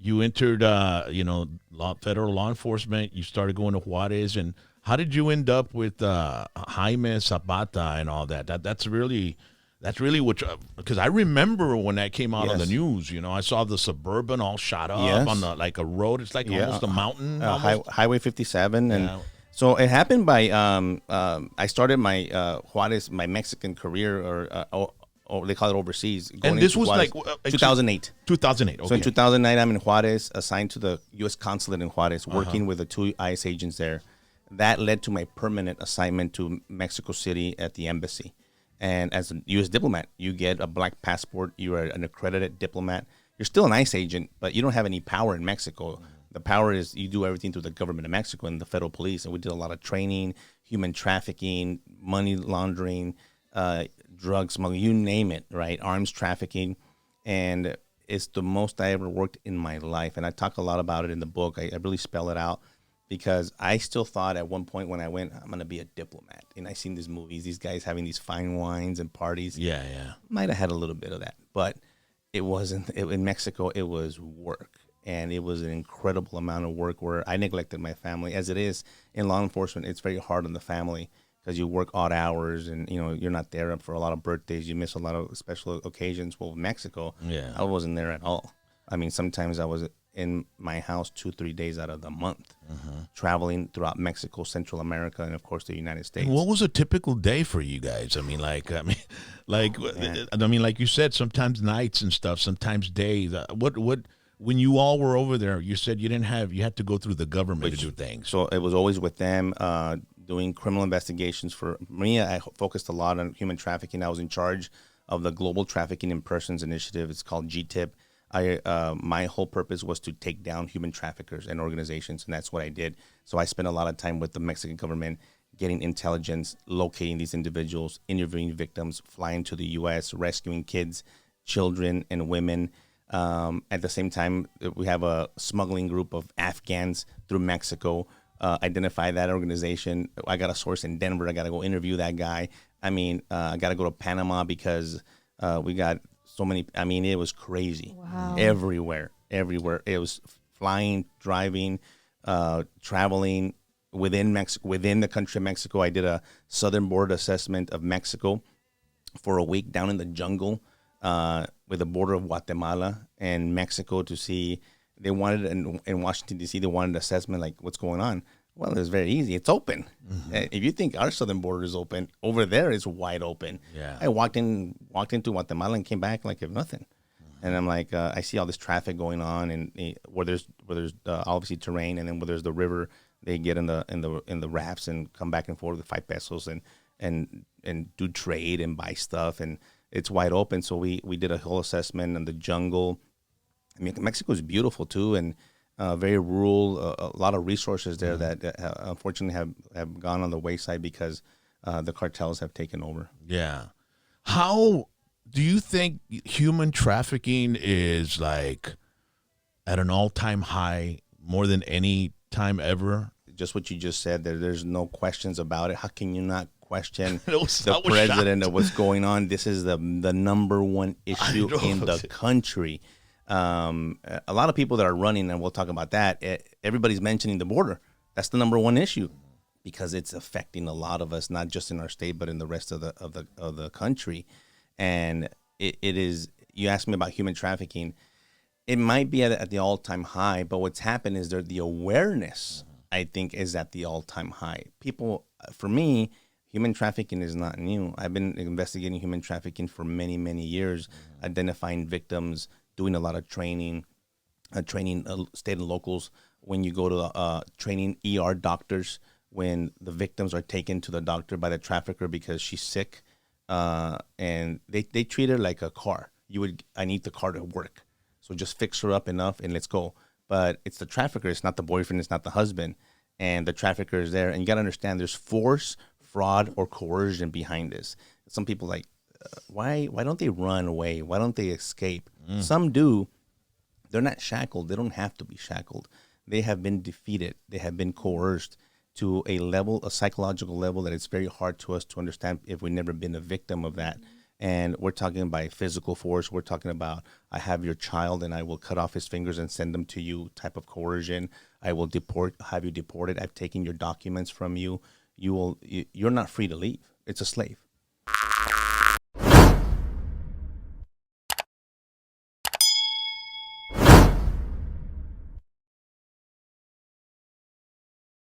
you entered, federal law enforcement. You started going to Juarez, and how did you end up with Jaime Zapata and all that? That's really what, because I remember when that came out on the Yes. news. I saw the Suburban all shot up Yes. on the like a road. It's like Yeah. almost a mountain. Highway 57, and Yeah. so it happened by I started my Juarez, my Mexican career, or they call it overseas. And this was Juarez, like 2008. 2008. Okay. So in 2009, I'm in Juarez, assigned to the U.S. consulate in Juarez, working with the 2 ICE agents there. That led to my permanent assignment to Mexico City at the embassy. And as a U.S. diplomat, you get a black passport. You are an accredited diplomat. You're still an ICE agent, but you don't have any power in Mexico. The power is you do everything through the government of Mexico and the federal police. And we did a lot of training, human trafficking, money laundering, drug smuggling, you name it, right? Arms trafficking. And it's the most I ever worked in my life. And I talk a lot about it in the book. I really spell it out because I still thought at one point when I went, I'm going to be a diplomat. And I seen these movies, these guys having these fine wines and parties. Yeah, yeah. Might have had a little bit of that, but it wasn't. In Mexico, it was work. And it was an incredible amount of work where I neglected my family. As it is in law enforcement, it's very hard on the family because you work odd hours and, you're not there for a lot of birthdays. You miss a lot of special occasions. Well, in Mexico, I wasn't there at all. I mean, sometimes I was in my house 2-3 daes out of the month, traveling throughout Mexico, Central America, and, of course, the United States. What was a typical day for you guys? Like you said, sometimes nights and stuff, sometimes days. When you all were over there, you said you had to go through the government to do things. So it was always with them doing criminal investigations. For me, I focused a lot on human trafficking. I was in charge of the Global Trafficking in Persons Initiative. It's called GTIP. My whole purpose was to take down human traffickers and organizations, and that's what I did. So I spent a lot of time with the Mexican government, getting intelligence, locating these individuals, interviewing victims, flying to the U.S., rescuing kids, children, and women. At the same time, we have a smuggling group of Afghans through Mexico. Identify that organization. I got a source in Denver. I got to go interview that guy. I got to go to Panama because we got so many. It was crazy. Wow. Everywhere. It was flying, driving, traveling within Mexico, within the country of Mexico. I did a southern border assessment of Mexico for a week down in the jungle. With the border of Guatemala and Mexico to see, they wanted in Washington, D.C., they wanted an assessment like what's going on. Well, it was very easy. It's open. If you think our southern border is open, over there it's wide open. Yeah. I walked into Guatemala and came back like if nothing. And I'm like, I see all this traffic going on, and where there's obviously terrain, and then where there's the river, they get in the rafts and come back and forth with 5 pesos and do trade and buy stuff, and it's wide open. So we did a whole assessment in the jungle. Mexico is beautiful too, and very rural. A lot of resources there that unfortunately have gone on the wayside because the cartels have taken over. Yeah. How do you think human trafficking is like at an all-time high more than any time ever? Just what you just said there. There's no questions about it. How can you not question was the president shocked. of what's going on? This is the number one issue in the country. A lot of people that are running, and we'll talk about that. Everybody's mentioning the border. That's the number one issue because it's affecting a lot of us, not just in our state, but in the rest of the country. And it is. You asked me about human trafficking. It might be at the all-time high, but what's happened is the awareness, I think, is at the all-time high. People, for me, human trafficking is not new. I've been investigating human trafficking for many, many years, identifying victims, doing a lot of training state and locals. When you go to training ER doctors, when the victims are taken to the doctor by the trafficker because she's sick, and they treat her like a car. I need the car to work, so just fix her up enough and let's go. But it's the trafficker. It's not the boyfriend. It's not the husband. And the trafficker is there. And you got to understand there's force, fraud, or coercion behind this. Some people like, why don't they run away? Why don't they escape? Some do. They're not shackled. They don't have to be shackled. They have been defeated. They have been coerced to a psychological level that it's very hard to us to understand if we've never been a victim of that. And we're talking by physical force. We're talking about, I have your child and I will cut off his fingers and send them to you type of coercion. I will have you deported. I've taken your documents from you. You're not free to leave. It's a slave.